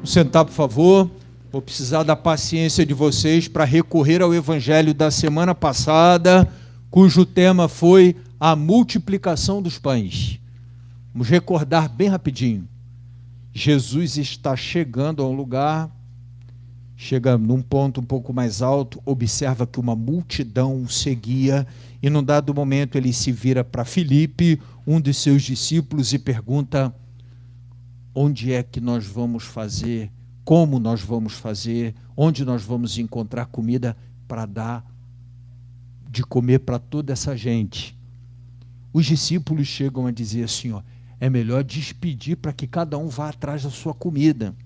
Vamos sentar, por favor. Vou precisar da paciência de vocês para recorrer ao evangelho da semana passada, cujo tema foi a multiplicação dos pães. Vamos recordar bem rapidinho. Jesus está chegando a um lugar, chega num ponto um pouco mais alto, observa que uma multidão o seguia, e num dado momento ele se vira para Filipe, um de seus discípulos, e pergunta: onde é que nós vamos fazer, como nós vamos fazer, onde nós vamos encontrar comida para dar de comer para toda essa gente? Os discípulos chegam a dizer assim, é melhor despedir para que cada um vá atrás da sua comida.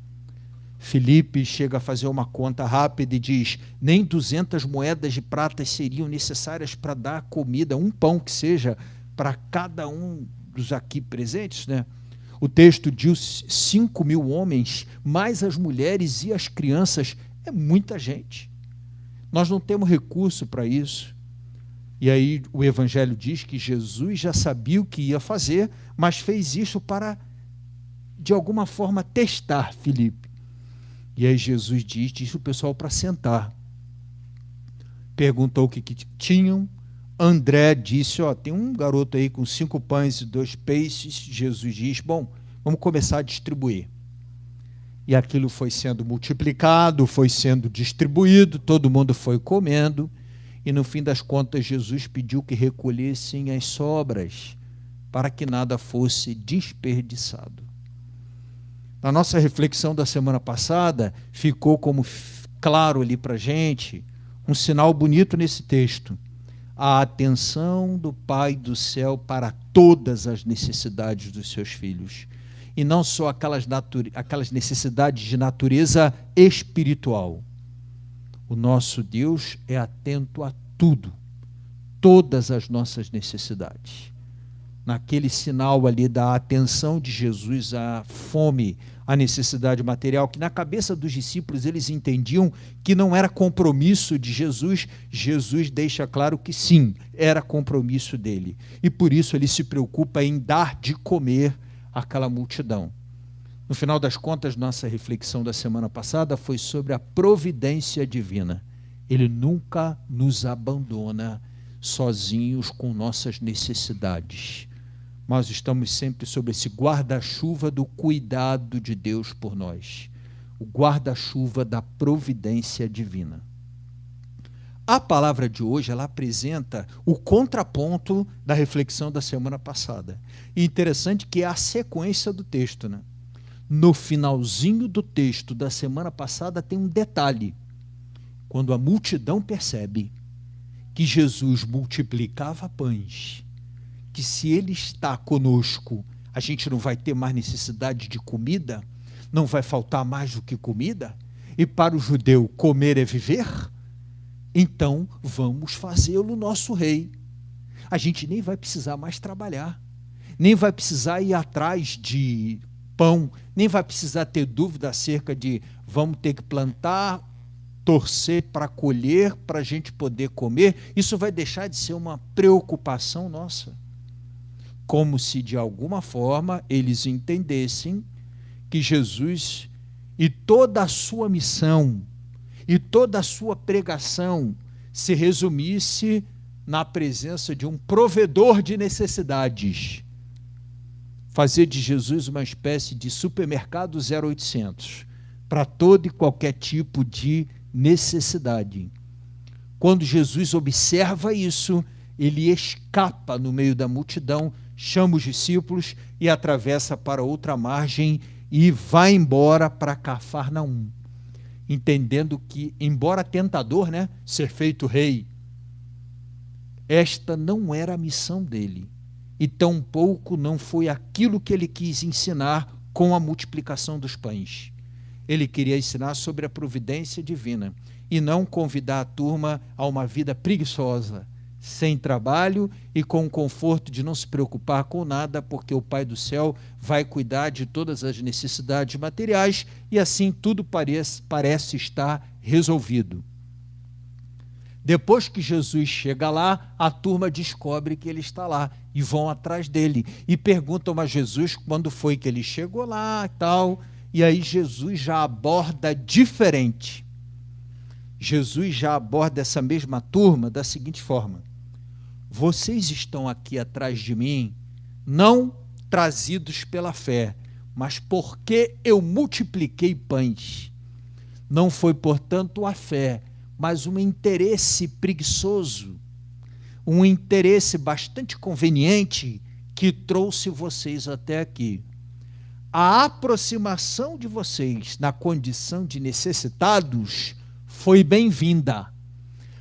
Filipe chega a fazer uma conta rápida e diz: nem 200 moedas de prata seriam necessárias para dar comida, um pão que seja, para cada um dos aqui presentes, né? O texto diz 5.000 homens, mais as mulheres e as crianças. É muita gente. Nós não temos recurso para isso. E aí o evangelho diz que Jesus já sabia o que ia fazer, mas fez isso para, de alguma forma, testar Filipe. E aí Jesus disse o pessoal para sentar. Perguntou o que tinham. André disse, tem um garoto aí com 5 pães e 2 peixes. Jesus diz, bom, vamos começar a distribuir. E aquilo foi sendo multiplicado, foi sendo distribuído, todo mundo foi comendo, e no fim das contas Jesus pediu que recolhessem as sobras, para que nada fosse desperdiçado. Na nossa reflexão da semana passada, ficou como claro ali para a gente, um sinal bonito nesse texto: a atenção do Pai do céu para todas as necessidades dos seus filhos, e não só aquelas necessidades de natureza espiritual. O nosso Deus é atento a tudo, todas as nossas necessidades. Naquele sinal ali da atenção de Jesus à fome, à necessidade material, que na cabeça dos discípulos eles entendiam que não era compromisso de Jesus, Jesus deixa claro que sim, era compromisso dele. E por isso ele se preocupa em dar de comer àquela multidão. No final das contas, nossa reflexão da semana passada foi sobre a providência divina. Ele nunca nos abandona sozinhos com nossas necessidades. Nós estamos sempre sob esse guarda-chuva do cuidado de Deus por nós. O guarda-chuva da providência divina. A palavra de hoje, ela apresenta o contraponto da reflexão da semana passada. E interessante que é a sequência do texto, né? No finalzinho do texto da semana passada tem um detalhe. Quando a multidão percebe que Jesus multiplicava pães, que se ele está conosco, a gente não vai ter mais necessidade de comida, não vai faltar mais do que comida, e para o judeu comer é viver, então vamos fazê-lo nosso rei. A gente nem vai precisar mais trabalhar, nem vai precisar ir atrás de pão, nem vai precisar ter dúvida acerca de vamos ter que plantar, torcer para colher, para a gente poder comer. Isso vai deixar de ser uma preocupação nossa. Como se de alguma forma eles entendessem que Jesus e toda a sua missão e toda a sua pregação se resumisse na presença de um provedor de necessidades. Fazer de Jesus uma espécie de supermercado 0800 para todo e qualquer tipo de necessidade. Quando Jesus observa isso, ele escapa no meio da multidão, chama os discípulos e atravessa para outra margem e vai embora para Cafarnaum, entendendo que, embora tentador, ser feito rei, esta não era a missão dele, e tampouco não foi aquilo que ele quis ensinar com a multiplicação dos pães. Ele queria ensinar sobre a providência divina e não convidar a turma a uma vida preguiçosa, sem trabalho e com o conforto de não se preocupar com nada, porque o Pai do céu vai cuidar de todas as necessidades materiais e assim tudo parece estar resolvido. Depois que Jesus chega lá, a turma descobre que ele está lá e vão atrás dele e perguntam a Jesus quando foi que ele chegou lá e tal. E aí Jesus já aborda diferente. Jesus já aborda essa mesma turma da seguinte forma: vocês estão aqui atrás de mim, não trazidos pela fé, mas porque eu multipliquei pães. Não foi, portanto, a fé, mas um interesse preguiçoso, um interesse bastante conveniente que trouxe vocês até aqui. A aproximação de vocês na condição de necessitados foi bem-vinda,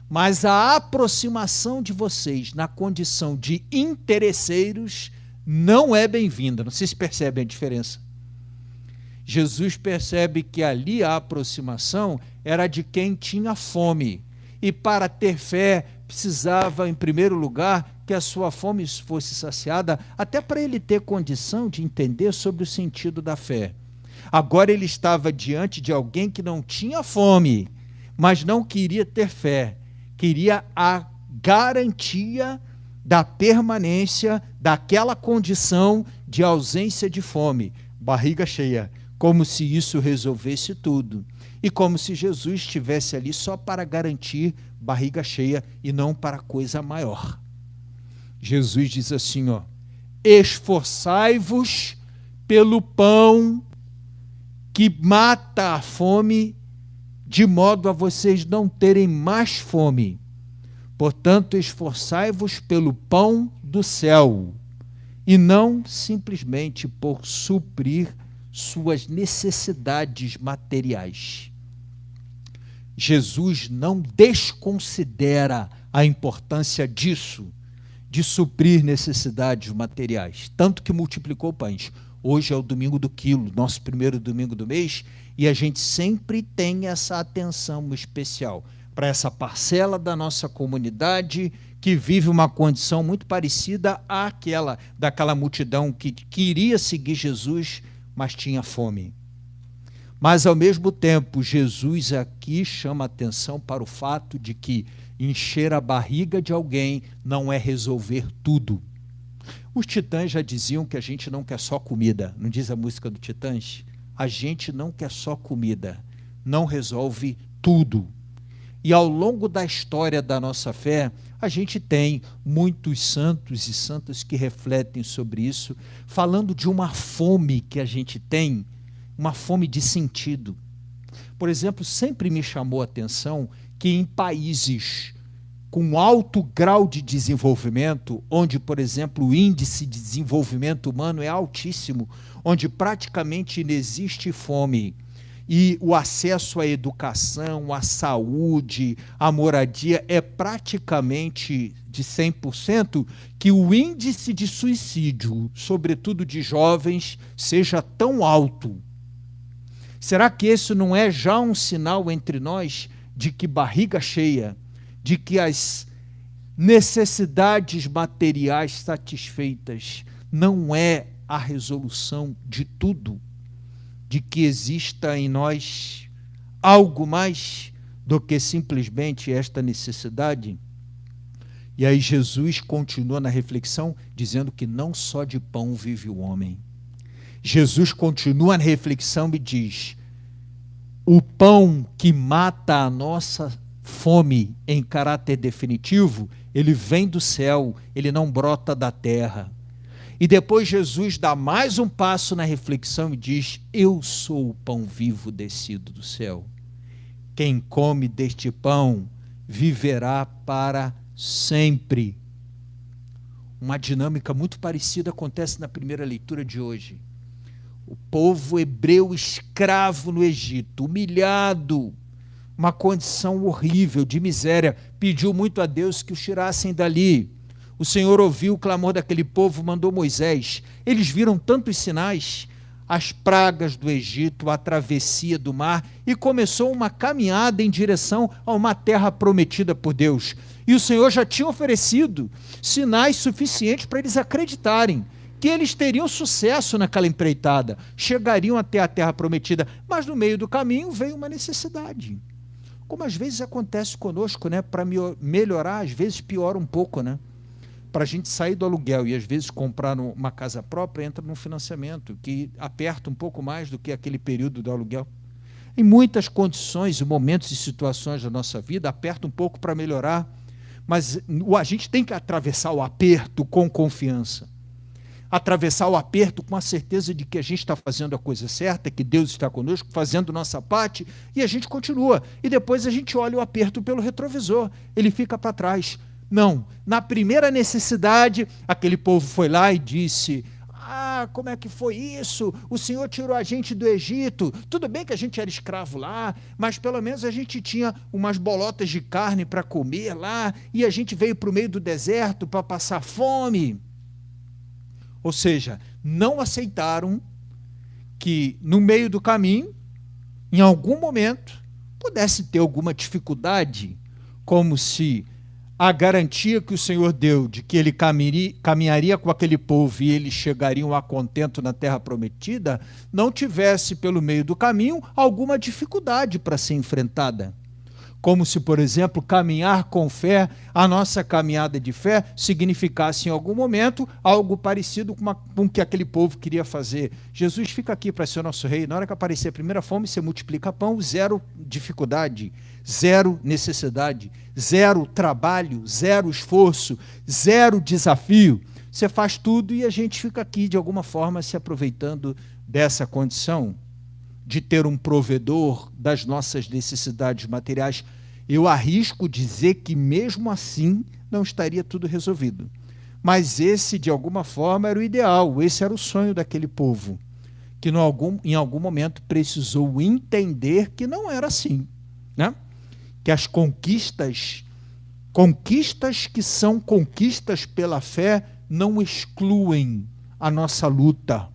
mas a aproximação de vocês na condição de interesseiros não é bem-vinda. Não sei se percebem a diferença. Jesus percebe que ali a aproximação era de quem tinha fome, e para ter fé precisava, em primeiro lugar, que a sua fome fosse saciada, até para ele ter condição de entender sobre o sentido da fé. Agora ele estava diante de alguém que não tinha fome, mas não queria ter fé, queria a garantia da permanência daquela condição de ausência de fome, barriga cheia, como se isso resolvesse tudo, e como se Jesus estivesse ali só para garantir barriga cheia e não para coisa maior. Jesus diz assim, ó: esforçai-vos pelo pão que mata a fome, de modo a vocês não terem mais fome. Portanto, esforçai-vos pelo pão do céu, e não simplesmente por suprir suas necessidades materiais. Jesus não desconsidera a importância disso, de suprir necessidades materiais, tanto que multiplicou pães. Hoje é o domingo do quilo, nosso primeiro domingo do mês, e a gente sempre tem essa atenção especial para essa parcela da nossa comunidade que vive uma condição muito parecida àquela daquela multidão que queria seguir Jesus, mas tinha fome. Mas, ao mesmo tempo, Jesus aqui chama atenção para o fato de que encher a barriga de alguém não é resolver tudo. Os Titãs já diziam que a gente não quer só comida. Não diz a música do Titãs? A gente não quer só comida, não resolve tudo. E ao longo da história da nossa fé, a gente tem muitos santos e santas que refletem sobre isso, falando de uma fome que a gente tem, uma fome de sentido. Por exemplo, sempre me chamou a atenção que em países com alto grau de desenvolvimento, onde, por exemplo, o índice de desenvolvimento humano é altíssimo, onde praticamente não existe fome, e o acesso à educação, à saúde, à moradia é praticamente de 100%, que o índice de suicídio, sobretudo de jovens, seja tão alto. Será que esse não é já um sinal entre nós de que barriga cheia, de que as necessidades materiais satisfeitas não é a resolução de tudo? De que exista em nós algo mais do que simplesmente esta necessidade? E aí Jesus continua na reflexão dizendo que não só de pão vive o homem. Jesus continua na reflexão e diz: o pão que mata a nossa fome em caráter definitivo, ele vem do céu, ele não brota da terra. E depois Jesus dá mais um passo na reflexão e diz: eu sou o pão vivo descido do céu. Quem come deste pão viverá para sempre. Uma dinâmica muito parecida acontece na primeira leitura de hoje. O povo hebreu escravo no Egito, humilhado, uma condição horrível de miséria, pediu muito a Deus que os tirassem dali. O Senhor ouviu o clamor daquele povo, mandou Moisés. Eles viram tantos sinais, as pragas do Egito, a travessia do mar, e começou uma caminhada em direção a uma terra prometida por Deus. E o Senhor já tinha oferecido sinais suficientes para eles acreditarem que eles teriam sucesso naquela empreitada, chegariam até a terra prometida, mas no meio do caminho veio uma necessidade. Como às vezes acontece conosco, né? Para melhorar, às vezes piora um pouco, né? para a gente sair do aluguel e às vezes comprar uma casa própria, entra num financiamento que aperta um pouco mais do que aquele período do aluguel. Em muitas condições, momentos e situações da nossa vida, aperta um pouco para melhorar, mas a gente tem que atravessar o aperto com confiança. Atravessar o aperto com a certeza de que a gente está fazendo a coisa certa, que Deus está conosco, fazendo nossa parte, e a gente continua. E depois a gente olha o aperto pelo retrovisor, ele fica para trás. Não, na primeira necessidade, aquele povo foi lá e disse: como é que foi isso? O Senhor tirou a gente do Egito. Tudo bem que a gente era escravo lá, mas pelo menos a gente tinha umas bolotas de carne para comer lá, e a gente veio para o meio do deserto para passar fome. Ou seja, não aceitaram que no meio do caminho, em algum momento, pudesse ter alguma dificuldade, como se a garantia que o Senhor deu de que ele caminharia com aquele povo e eles chegariam a contento na terra prometida, não tivesse pelo meio do caminho alguma dificuldade para ser enfrentada. Como se, por exemplo, caminhar com fé, a nossa caminhada de fé, significasse em algum momento algo parecido com o que aquele povo queria fazer. Jesus fica aqui para ser o nosso rei. Na hora que aparecer a primeira fome, você multiplica pão, zero dificuldade, zero necessidade, zero trabalho, zero esforço, zero desafio. Você faz tudo e a gente fica aqui, de alguma forma, se aproveitando dessa condição de ter um provedor das nossas necessidades materiais. Eu arrisco dizer que mesmo assim não estaria tudo resolvido. Mas esse, de alguma forma, era o ideal, esse era o sonho daquele povo, que em algum momento precisou entender que não era assim, né? Que as conquistas que são conquistas pela fé, não excluem a nossa luta,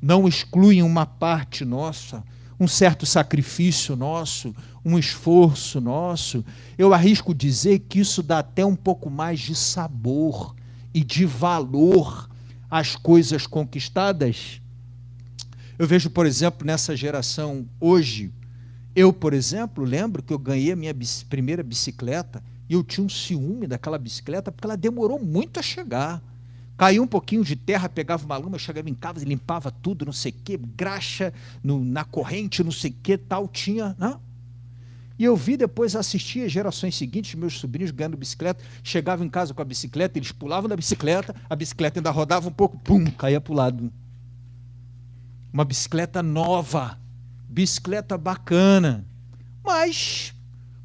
não excluem uma parte nossa, um certo sacrifício nosso, um esforço nosso. Eu arrisco dizer que isso dá até um pouco mais de sabor e de valor às coisas conquistadas. Eu vejo, por exemplo, nessa geração hoje, eu, por exemplo, lembro que eu ganhei a minha primeira bicicleta e eu tinha um ciúme daquela bicicleta porque ela demorou muito a chegar. Caiu um pouquinho de terra, pegava uma lama, eu chegava em casa e limpava tudo, não sei o quê, graxa na corrente, não sei o quê, tal, tinha, né? E eu vi depois, assistia as gerações seguintes, meus sobrinhos ganhando bicicleta, chegavam em casa com a bicicleta, eles pulavam da bicicleta, a bicicleta ainda rodava um pouco, pum, caía para o lado. Uma bicicleta nova, bicicleta bacana, mas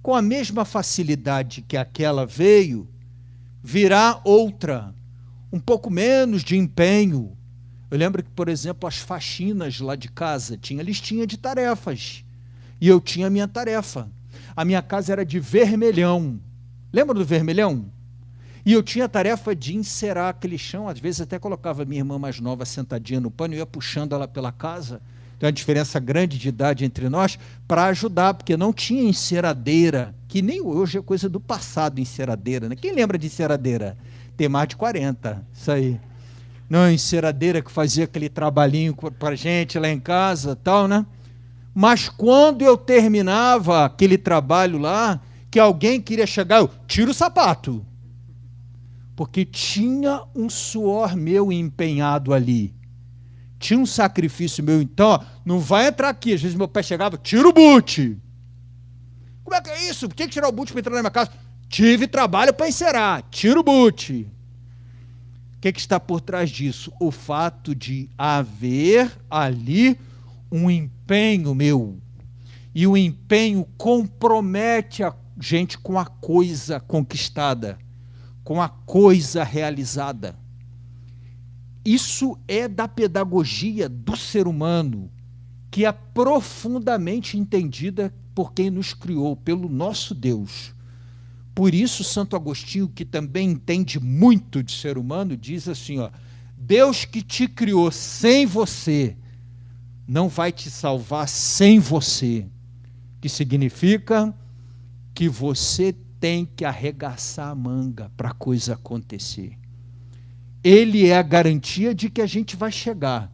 com a mesma facilidade que aquela veio, virá outra, um pouco menos de empenho. Eu lembro que, por exemplo, as faxinas lá de casa, tinha listinha de tarefas, e eu tinha a minha tarefa. A minha casa era de vermelhão. Lembra do vermelhão? E eu tinha a tarefa de encerar aquele chão, às vezes até colocava a minha irmã mais nova sentadinha no pano, e ia puxando ela pela casa. Tem uma diferença grande de idade entre nós, para ajudar, porque não tinha enceradeira, que nem hoje é coisa do passado, enceradeira, né? Quem lembra de enceradeira? Tem mais de 40, isso aí. Não, enceradeira que fazia aquele trabalhinho para a gente lá em casa, tal, né? Mas quando eu terminava aquele trabalho lá, que alguém queria chegar, eu tiro o sapato. Porque tinha um suor meu empenhado ali. Tinha um sacrifício meu, então, ó, não vai entrar aqui. Às vezes meu pé chegava, tira o boot. Como é que é isso? Por que tirar o boot para entrar na minha casa? Tive trabalho para encerar, tira o boot. O que está por trás disso? O fato de haver ali um empenho meu. E o empenho compromete a gente com a coisa conquistada, com a coisa realizada. Isso é da pedagogia do ser humano, que é profundamente entendida por quem nos criou, pelo nosso Deus. Por isso, Santo Agostinho, que também entende muito de ser humano, diz assim, ó, Deus que te criou sem você, não vai te salvar sem você, que significa que você tem que arregaçar a manga para a coisa acontecer. Ele é a garantia de que a gente vai chegar,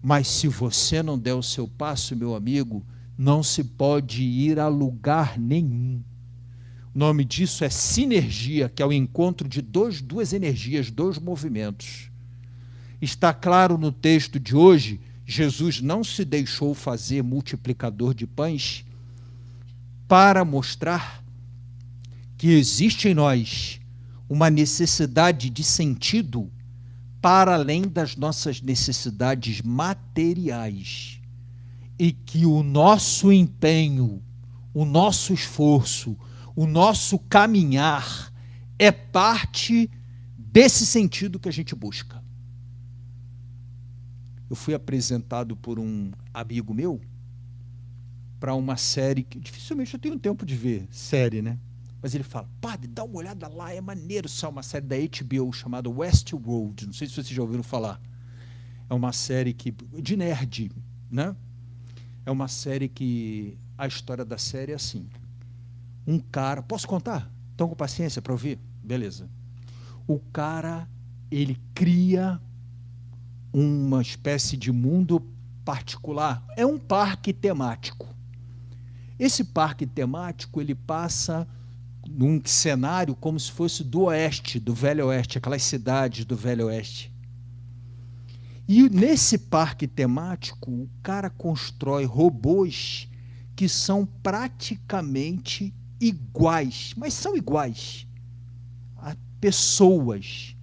mas se você não der o seu passo, meu amigo, não se pode ir a lugar nenhum. nome disso é sinergia, que é o encontro de duas energias, dois movimentos. Está claro no texto de hoje, Jesus não se deixou fazer multiplicador de pães para mostrar que existe em nós uma necessidade de sentido para além das nossas necessidades materiais, e que o nosso empenho, o nosso esforço, o nosso caminhar é parte desse sentido que a gente busca. Eu fui apresentado por um amigo meu para uma série que dificilmente eu tenho tempo de ver série, né? Mas ele fala: padre, dá uma olhada lá, é maneiro, só uma série da HBO chamada Westworld, não sei se vocês já ouviram falar. É uma série de nerd, né? É uma série que a história da série é assim: um cara, posso contar? Estão com paciência para ouvir? Beleza. O cara, ele cria uma espécie de mundo particular. É um parque temático. Esse parque temático, ele passa num cenário como se fosse do oeste, do Velho Oeste, aquelas cidades do Velho Oeste. E nesse parque temático, o cara constrói robôs que são praticamente iguais, mas são iguais a pessoas,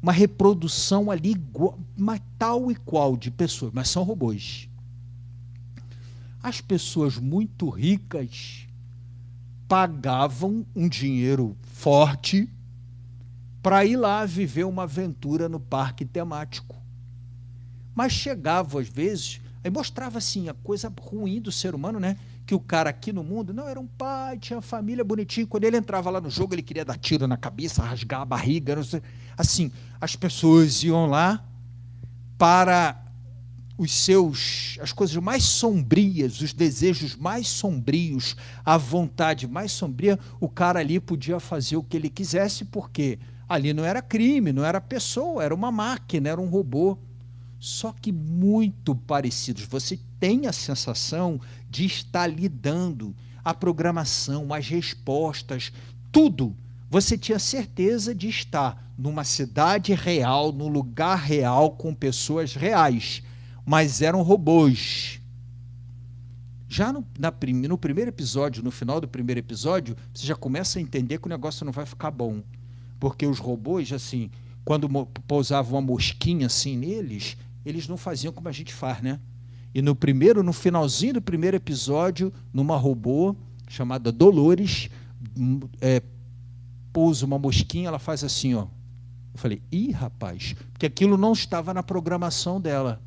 uma reprodução ali igual, tal e qual de pessoas, mas são robôs. As pessoas muito ricas pagavam um dinheiro forte para ir lá viver uma aventura no parque temático. Mas chegava às vezes, aí mostrava assim a coisa ruim do ser humano, né? Que o cara aqui no mundo, não, era um pai, tinha família bonitinho, quando ele entrava lá no jogo, ele queria dar tiro na cabeça, rasgar a barriga, não sei. Assim, as pessoas iam lá para as coisas mais sombrias, os desejos mais sombrios, a vontade mais sombria, o cara ali podia fazer o que ele quisesse, porque ali não era crime, não era pessoa, era uma máquina, era um robô. Só que muito parecidos. Você tem a sensação de estar lidando a programação, as respostas, tudo. Você tinha certeza de estar numa cidade real, num lugar real, com pessoas reais, mas eram robôs. Já no primeiro episódio, no final do primeiro episódio, você já começa a entender que o negócio não vai ficar bom. Porque os robôs, assim, quando pousava uma mosquinha assim neles, eles não faziam como a gente faz, né? E no finalzinho do primeiro episódio, numa robô chamada Dolores, pousa uma mosquinha, ela faz assim, ó. Eu falei, ih, rapaz, porque aquilo não estava na programação dela.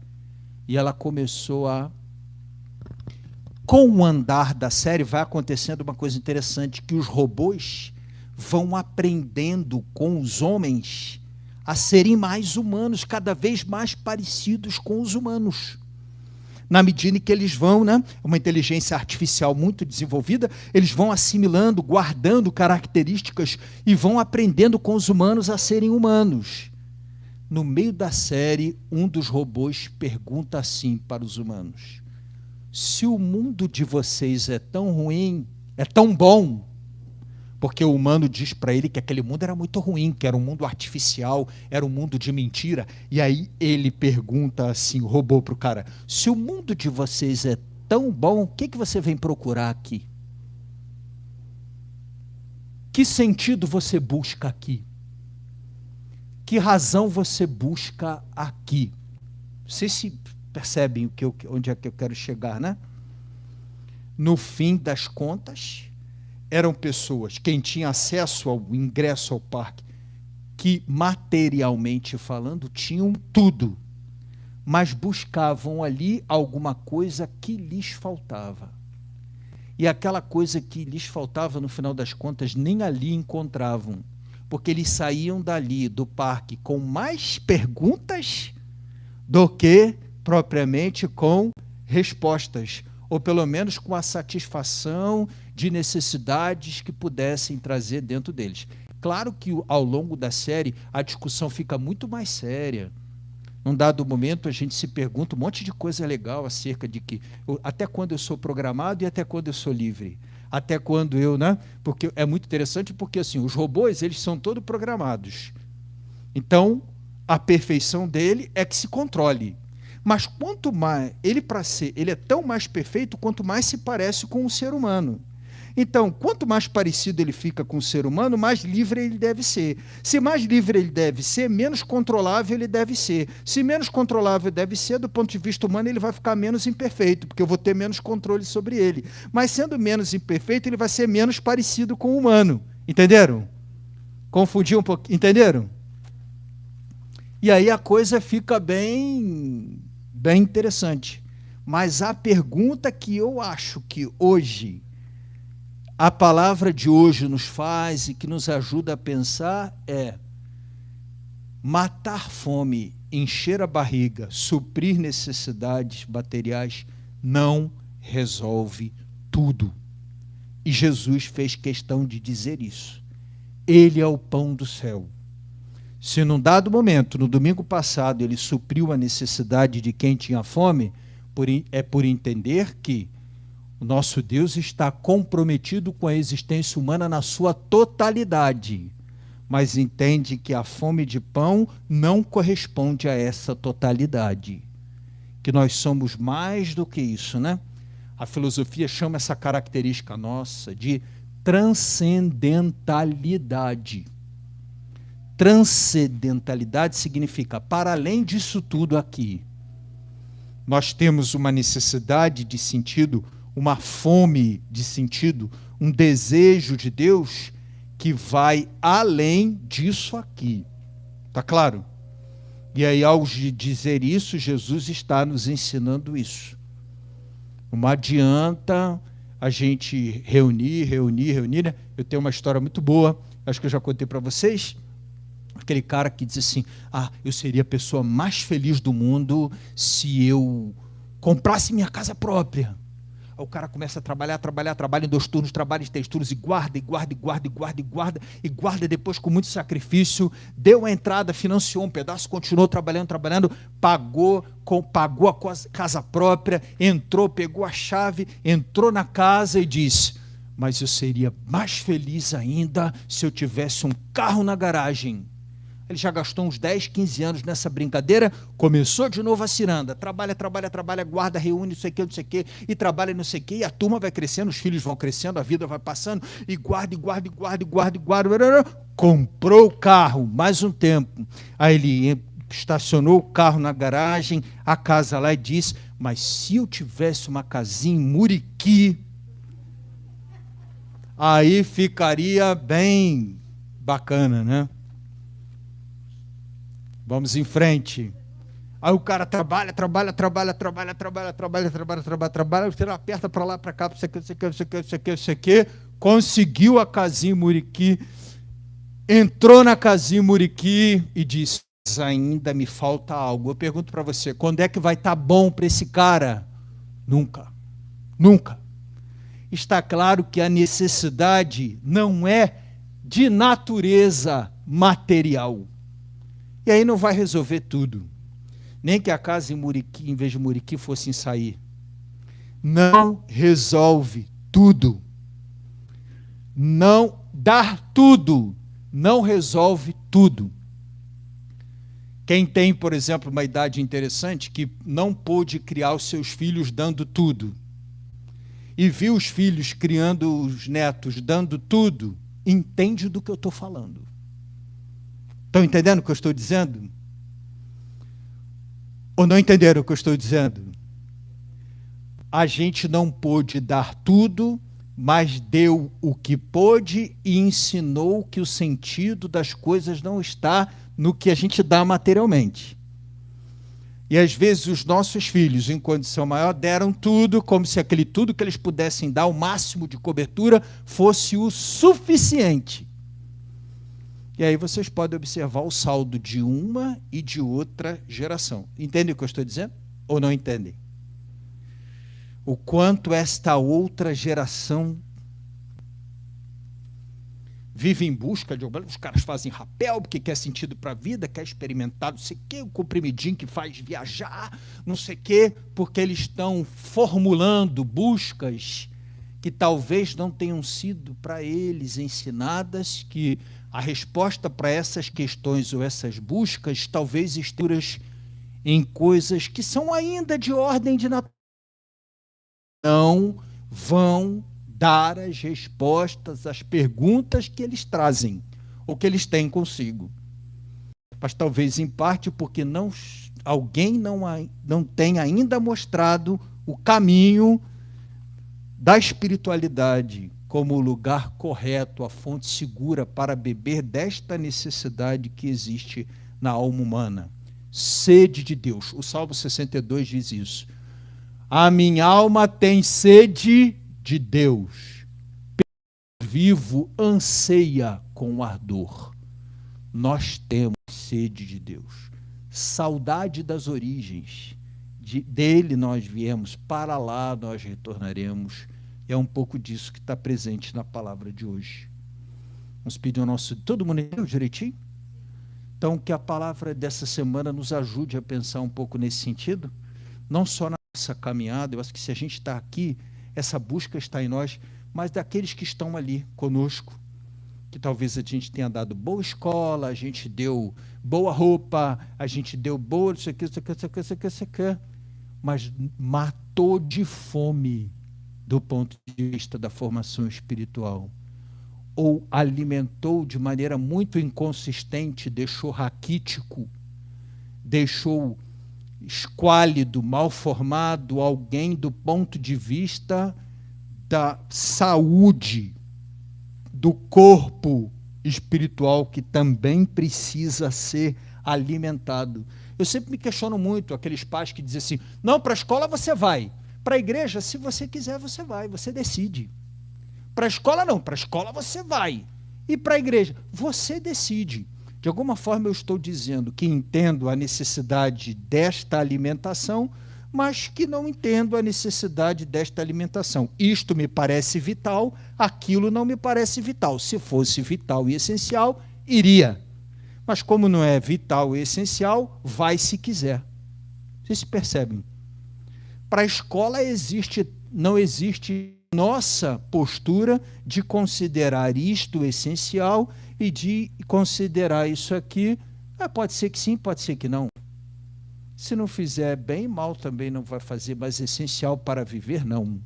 E ela começou a... Com o andar da série, vai acontecendo uma coisa interessante, que os robôs vão aprendendo com os homens a serem mais humanos, cada vez mais parecidos com os humanos. Na medida em que eles vão, né, uma inteligência artificial muito desenvolvida, eles vão assimilando, guardando características e vão aprendendo com os humanos a serem humanos. No meio da série, um dos robôs pergunta assim para os humanos: se o mundo de vocês é tão ruim, é tão bom, porque o humano diz para ele que aquele mundo era muito ruim, que era um mundo artificial, era um mundo de mentira. E aí ele pergunta assim, o robô para o cara: se o mundo de vocês é tão bom, o que você vem procurar aqui? Que sentido você busca aqui? Que razão você busca aqui? Vocês se percebem onde é que eu quero chegar, né? No fim das contas, eram pessoas, quem tinha acesso ao ingresso ao parque, que materialmente falando tinham tudo, mas buscavam ali alguma coisa que lhes faltava. E aquela coisa que lhes faltava, no final das contas, nem ali encontravam, porque eles saíam dali, do parque, com mais perguntas do que propriamente com respostas, ou pelo menos com a satisfação de necessidades que pudessem trazer dentro deles. Claro que ao longo da série a discussão fica muito mais séria. Num dado momento a gente se pergunta um monte de coisa legal acerca de que até quando eu sou programado e até quando eu sou livre. Até quando eu, né? Porque é muito interessante porque assim, os robôs, eles são todos programados. Então, a perfeição dele é que se controle. Mas quanto mais ele para ser, ele é tão mais perfeito quanto mais se parece com o ser humano. Então, quanto mais parecido ele fica com o ser humano, mais livre ele deve ser. Se mais livre ele deve ser, menos controlável ele deve ser. Se menos controlável deve ser, do ponto de vista humano, ele vai ficar menos imperfeito, porque eu vou ter menos controle sobre ele. Mas sendo menos imperfeito, ele vai ser menos parecido com o humano. Entenderam? Confundi um pouco. Entenderam? E aí a coisa fica bem interessante. Mas a pergunta que eu acho que hoje a palavra de hoje nos faz e que nos ajuda a pensar é: matar fome, encher a barriga, suprir necessidades materiais não resolve tudo. E Jesus fez questão de dizer isso. Ele é o pão do céu. Se num dado momento, no domingo passado, ele supriu a necessidade de quem tinha fome, é por entender que o nosso Deus está comprometido com a existência humana na sua totalidade, mas entende que a fome de pão não corresponde a essa totalidade, que nós somos mais do que isso, né? A filosofia chama essa característica nossa de transcendentalidade. Transcendentalidade significa, para além disso tudo aqui, nós temos uma necessidade de sentido, uma fome de sentido, um desejo de Deus que vai além disso aqui. Tá claro? E aí, ao dizer isso, Jesus está nos ensinando isso. Não adianta a gente reunir, né? Eu tenho uma história muito boa, acho que eu já contei para vocês. Aquele cara que diz assim: eu seria a pessoa mais feliz do mundo se eu comprasse minha casa própria. Aí o cara começa a trabalha em 2 turnos, trabalha em 3 turnos, e guarda, depois com muito sacrifício, deu a entrada, financiou um pedaço, continuou trabalhando, pagou a casa própria, entrou, pegou a chave, entrou na casa e disse: mas eu seria mais feliz ainda se eu tivesse um carro na garagem. Ele já gastou uns 10, 15 anos nessa brincadeira, começou de novo a ciranda, trabalha, guarda, reúne, não sei o que, e trabalha não sei o que, e a turma vai crescendo, os filhos vão crescendo, a vida vai passando, e guarda, comprou o carro, mais um tempo. Aí ele estacionou o carro na garagem, a casa lá, e disse: mas se eu tivesse uma casinha em Muriqui, aí ficaria bem bacana, né? Vamos em frente. Aí o cara trabalha, você aperta para lá, para cá, você quer, conseguiu a casinha em Muriqui, entrou na casinha em Muriqui e disse: ainda me falta algo. Eu pergunto para você, quando é que vai estar bom para esse cara? Nunca. Está claro que a necessidade não é de natureza material. E aí não vai resolver tudo. Nem que a casa em Muriqui, em vez de Muriqui, fosse em Saí. Não resolve tudo. Não dar tudo. Não resolve tudo. Quem tem, por exemplo, uma idade interessante, que não pôde criar os seus filhos dando tudo, e viu os filhos criando os netos dando tudo, entende do que eu estou falando. Estão entendendo o que eu estou dizendo? Ou não entenderam o que eu estou dizendo? A gente não pôde dar tudo, mas deu o que pôde e ensinou que o sentido das coisas não está no que a gente dá materialmente. E às vezes os nossos filhos, em condição maior, deram tudo, como se aquele tudo que eles pudessem dar, o máximo de cobertura, fosse o suficiente. E aí vocês podem observar o saldo de uma e de outra geração. Entendem o que eu estou dizendo? Ou não entendem? O quanto esta outra geração vive em busca de... Os caras fazem rapel porque quer sentido para a vida, quer experimentar não sei o quê, o comprimidinho que faz viajar, não sei o quê, porque eles estão formulando buscas que talvez não tenham sido para eles ensinadas, que a resposta para essas questões ou essas buscas talvez estejam em coisas que são ainda de ordem de natureza. Não vão dar as respostas às perguntas que eles trazem, ou que eles têm consigo. Mas talvez em parte porque alguém não tem ainda mostrado o caminho da espiritualidade como o lugar correto, a fonte segura para beber desta necessidade que existe na alma humana. Sede de Deus. O Salmo 62 diz isso. A minha alma tem sede de Deus. Vivo anseia com ardor. Nós temos sede de Deus. Saudade das origens. Dele nós viemos, para lá nós retornaremos. É um pouco disso que está presente na palavra de hoje. Vamos pedir ao nosso... Todo mundo entendeu direitinho? Então, que a palavra dessa semana nos ajude a pensar um pouco nesse sentido. Não só na nossa caminhada, eu acho que se a gente está aqui, essa busca está em nós, mas daqueles que estão ali conosco, que talvez a gente tenha dado boa escola, a gente deu boa roupa, a gente deu boa, isso aqui, mas matou de fome do ponto de vista da formação espiritual, ou alimentou de maneira muito inconsistente, deixou raquítico, deixou esquálido, mal formado alguém do ponto de vista da saúde do corpo espiritual, que também precisa ser alimentado. Eu sempre me questiono muito aqueles pais que dizem assim, não, para a escola você vai, para a igreja, se você quiser, você vai, você decide. Para a escola não, para a escola você vai. E para a igreja, você decide. De alguma forma eu estou dizendo que entendo a necessidade desta alimentação, mas que não entendo a necessidade desta alimentação. Isto me parece vital, aquilo não me parece vital. Se fosse vital e essencial, iria. Mas como não é vital e essencial, vai se quiser. Vocês se percebem? Para a escola não existe nossa postura de considerar isto essencial e de considerar isso aqui, pode ser que sim, pode ser que não. Se não fizer bem, mal também não vai fazer, mas essencial para viver, não.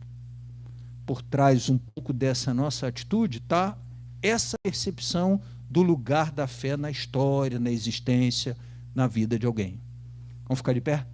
Por trás um pouco dessa nossa atitude está essa percepção do lugar da fé na história, na existência, na vida de alguém. Vamos ficar de pé?